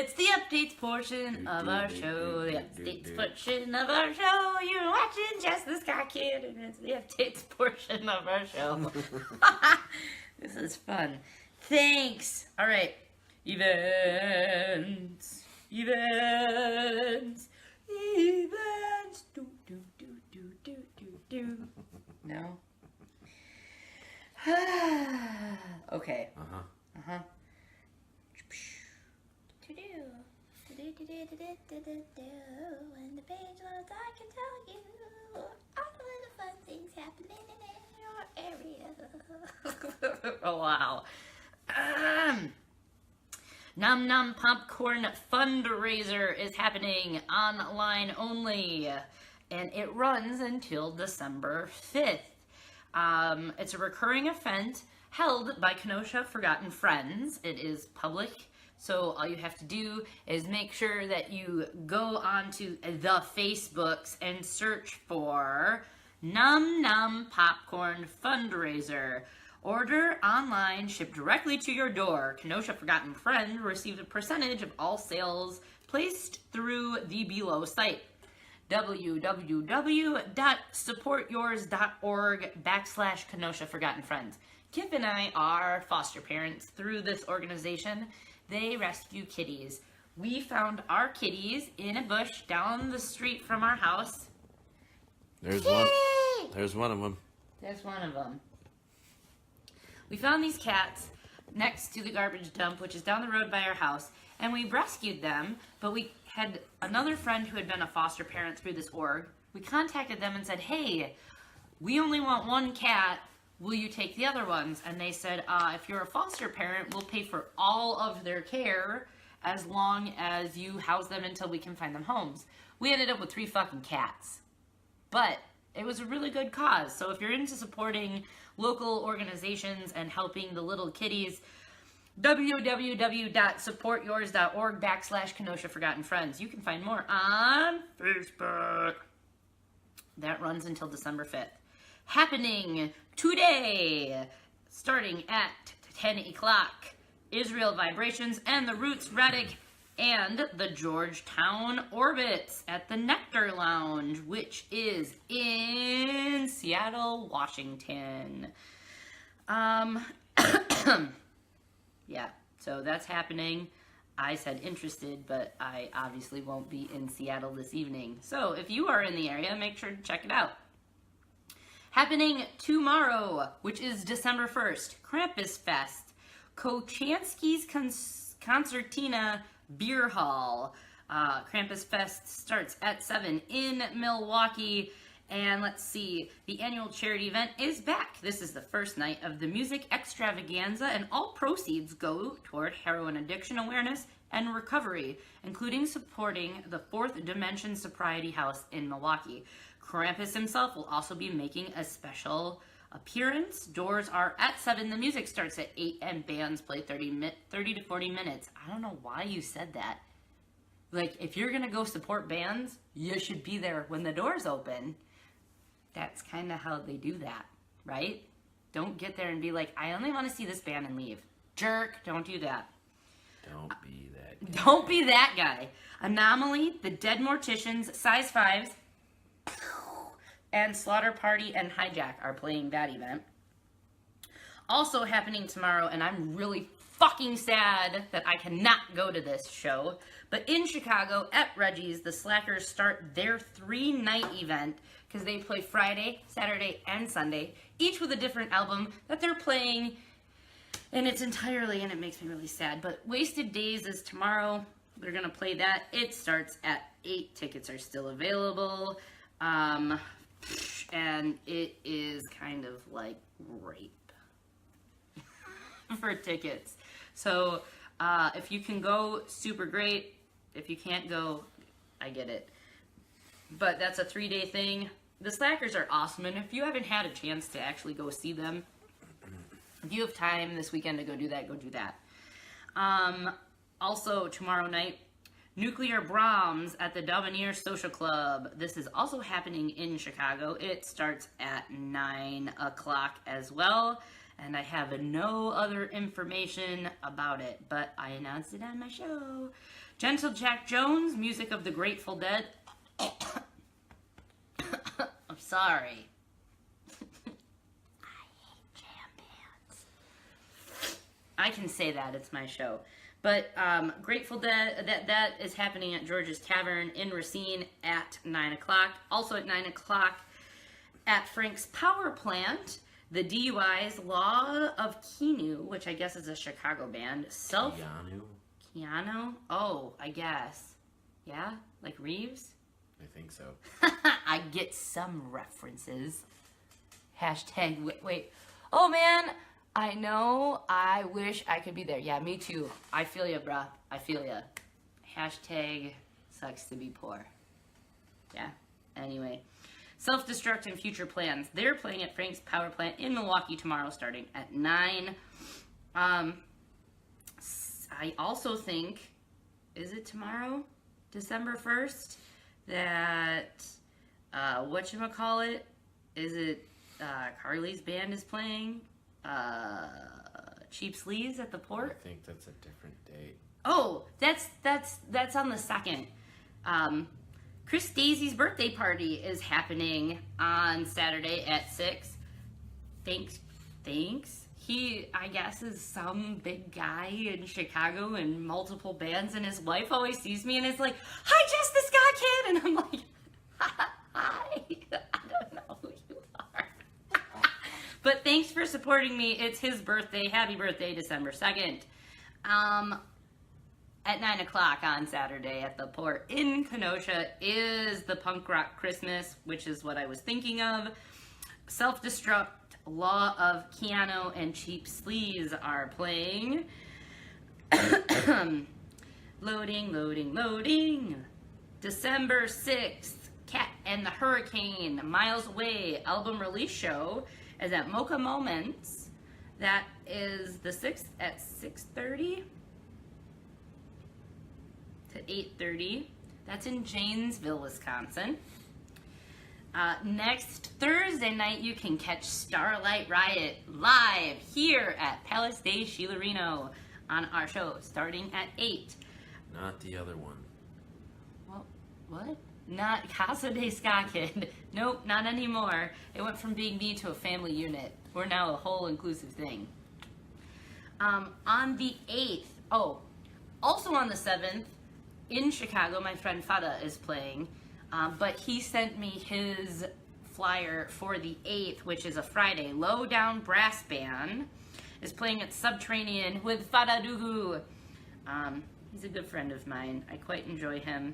It's the updates portion of our show. The updates portion of our show. You're watching Jess The Ska Kid, and it's the updates portion of our show. This is fun. Thanks. All right. Events. Events. Events. Do, do, do, do, do, do, do. No? Okay. Uh-huh. Uh-huh. When the page loads, I can tell you all of the fun things happening in your area. Oh, wow. Num Num Popcorn Fundraiser is happening online only, and it runs until December 5th. It's a recurring event held by Kenosha Forgotten Friends. It is public, so all you have to do is make sure that you go onto the Facebooks and search for Num Num Popcorn Fundraiser. Order online, shipped directly to your door. Kenosha Forgotten Friend receives a percentage of all sales placed through the below site. www.supportyours.org/Kenosha Forgotten Friends. Kip and I are foster parents through this organization. They rescue kitties. We found our kitties in a bush down the street from our house. There's Yay! one. There's one of them. There's one of them. We found these cats next to the garbage dump, which is down the road by our house, and we rescued them, but we had another friend who had been a foster parent through this org. We contacted them and said, hey, we only want one cat. Will you take the other ones? And they said, if you're a foster parent, we'll pay for all of their care as long as you house them until we can find them homes. We ended up with 3 fucking cats. But it was a really good cause. So if you're into supporting local organizations and helping the little kitties, www.supportyours.org/Kenosha Forgotten Friends. You can find more on Facebook. That runs until December 5th. Happening today, starting at 10 o'clock, Israel Vibrations and the Roots Radic and the Georgetown Orbits at the Nectar Lounge, which is in Seattle, Washington. Yeah, so that's happening. I said interested, but I obviously won't be in Seattle this evening. So if you are in the area, make sure to check it out. Happening tomorrow, which is December 1st, Krampus Fest, Kochanski's Concertina Beer Hall. Krampus Fest starts at 7 in Milwaukee. And let's see, the annual charity event is back. This is the first night of the music extravaganza, and all proceeds go toward heroin addiction awareness and recovery, including supporting the Fourth Dimension Sobriety House in Milwaukee. Krampus himself will also be making a special appearance. Doors are at 7. The music starts at 8, and bands play 30 to 40 minutes. I don't know why you said that. Like, if you're going to go support bands, you should be there when the doors open. That's kind of how they do that, right? Don't get there and be like, I only want to see this band and leave. Jerk, don't do that. Don't be that guy. Don't be that guy. Anomaly, the Dead Morticians, Size 5s, and Slaughter Party and Hijack are playing that event. Also happening tomorrow, and I'm really fucking sad that I cannot go to this show, but in Chicago at Reggie's, the Slackers start their 3-night event because they play Friday, Saturday, and Sunday, each with a different album that they're playing in its entirely, and it makes me really sad. But Wasted Days is tomorrow. They're going to play that. It starts at 8. Tickets are still available. And it is kind of like rape for tickets. So if you can go, super great. If you can't go, I get it. But that's a 3-day thing. The Slackers are awesome, and if you haven't had a chance to actually go see them, if you have time this weekend to go do that, go do that. Also, tomorrow night, Nuclear Brahms at the Domineer Social Club. This is also happening in Chicago. It starts at 9 o'clock as well. And I have no other information about it, but I announced it on my show. Gentle Jack Jones, music of the Grateful Dead. I'm sorry. I hate jam bands. I can say that, it's my show. But Grateful Dead, that is happening at George's Tavern in Racine at 9 o'clock. Also at 9 o'clock at Frank's Power Plant, the DUI's Law of Keanu, which I guess is a Chicago band. Keanu? Oh, I guess. Yeah? Like Reeves? I think so. I get some references. Hashtag wait. Oh man, I know. I wish I could be there. Yeah, me too. I feel ya, bruh. I feel ya. Hashtag sucks to be poor. Yeah. Anyway. Self-Destruct and Future Plans. They're playing at Frank's Power Plant in Milwaukee tomorrow starting at 9. I also think, is it tomorrow? December 1st? That, whatchamacallit? Is it, Carly's band is playing? Cheap Sleeves at the Port? I think that's a different date. Oh, that's on the 2nd. Chris Daisy's birthday party is happening on Saturday at 6. Thanks. He, I guess, is some big guy in Chicago in multiple bands, and his wife always sees me and is like, "Hi, Jess the Ska Kid," and I'm like, "Hi, I don't know who you are." But thanks for supporting me. It's his birthday. Happy birthday, December 2nd. At 9 o'clock on Saturday at the Port in Kenosha is the Punk Rock Christmas, which is what I was thinking of. Self-Destruct, Law of Keanu, and Cheap Sleaze are playing. Loading. December 6th, Cat and the Hurricane, Miles Away album release show is at Mocha Moments. That is the 6th at 6:30 to 8:30. That's in Janesville, Wisconsin. Next Thursday night, you can catch Starlight Riot live here at Palace de Shilarino on our show, starting at 8. Not the other one. Well, what? Not Casa de Ska Kid. Nope, not anymore. It went from being me to a family unit. We're now a whole inclusive thing. On the 8th, also on the 7th, in Chicago, my friend Fada is playing, but he sent me his flyer for the 8th, which is a Friday. Low Down Brass Band is playing at Subterranean with Fada Dugu. He's a good friend of mine. I quite enjoy him.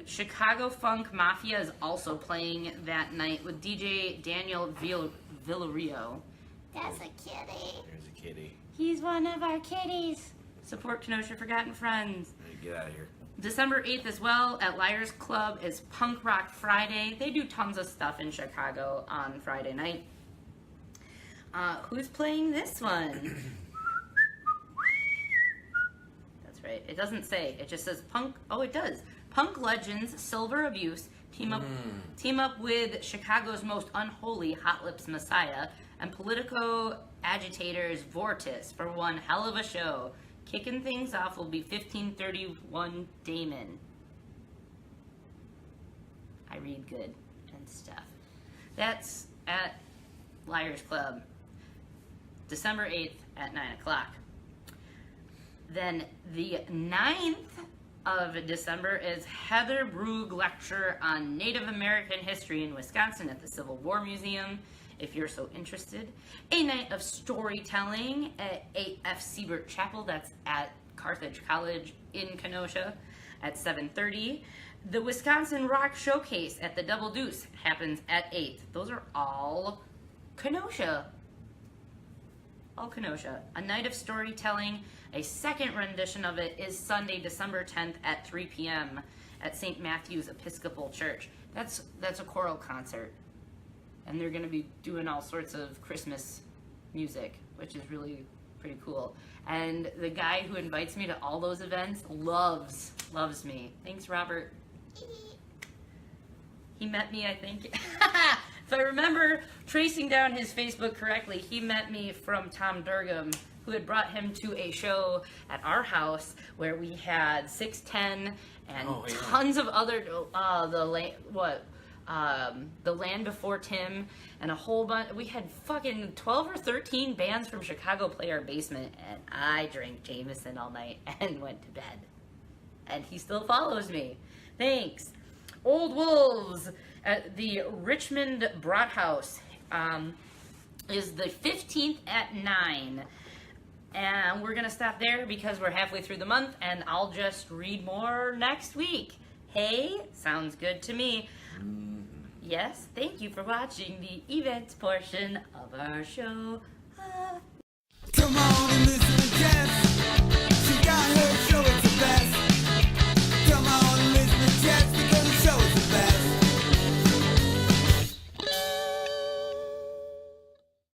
Chicago Funk Mafia is also playing that night with DJ Daniel Villario. That's a kitty. There's a kitty. He's one of our kitties. Support Kenosha Forgotten Friends. Hey, get out of here. December 8th as well at Liars Club is Punk Rock Friday. They do tons of stuff in Chicago on Friday night. Who's playing this one? That's right. It doesn't say. It just says Punk. Oh, it does. Punk Legends Silver Abuse team up with Chicago's most unholy Hot Lips Messiah and Politico agitators Vortis for one hell of a show. Kicking things off will be 1531 Damon. I read good and stuff. That's at Liars Club, December 8th at 9 o'clock. Then the 9th of December is Heather Brugge Lecture on Native American History in Wisconsin at the Civil War Museum, if you're so interested. A night of storytelling at A.F. Siebert Chapel, that's at Carthage College in Kenosha at 7:30. The Wisconsin Rock Showcase at the Double Deuce happens at 8. Those are all Kenosha. All Kenosha. A night of storytelling. A second rendition of it is Sunday, December 10th at 3 p.m. at St. Matthew's Episcopal Church. That's a choral concert. And they're going to be doing all sorts of Christmas music, which is really pretty cool. And the guy who invites me to all those events loves me. Thanks, Robert. He met me, I think. If I remember tracing down his Facebook correctly, he met me from Tom Durgam, who had brought him to a show at our house where we had 610 and Oh, yeah. tons of other the Land Before Tim and a whole bunch. We had fucking 12 or 13 bands from Chicago play our basement, and I drank Jameson all night and went to bed. And he still follows me. Thanks. Old Wolves at the Richmond Brat House is the 15th at 9. And we're going to stop there because we're halfway through the month, and I'll just read more next week. Hey, sounds good to me. Yes, thank you for watching the events portion of our show. Come on and listen.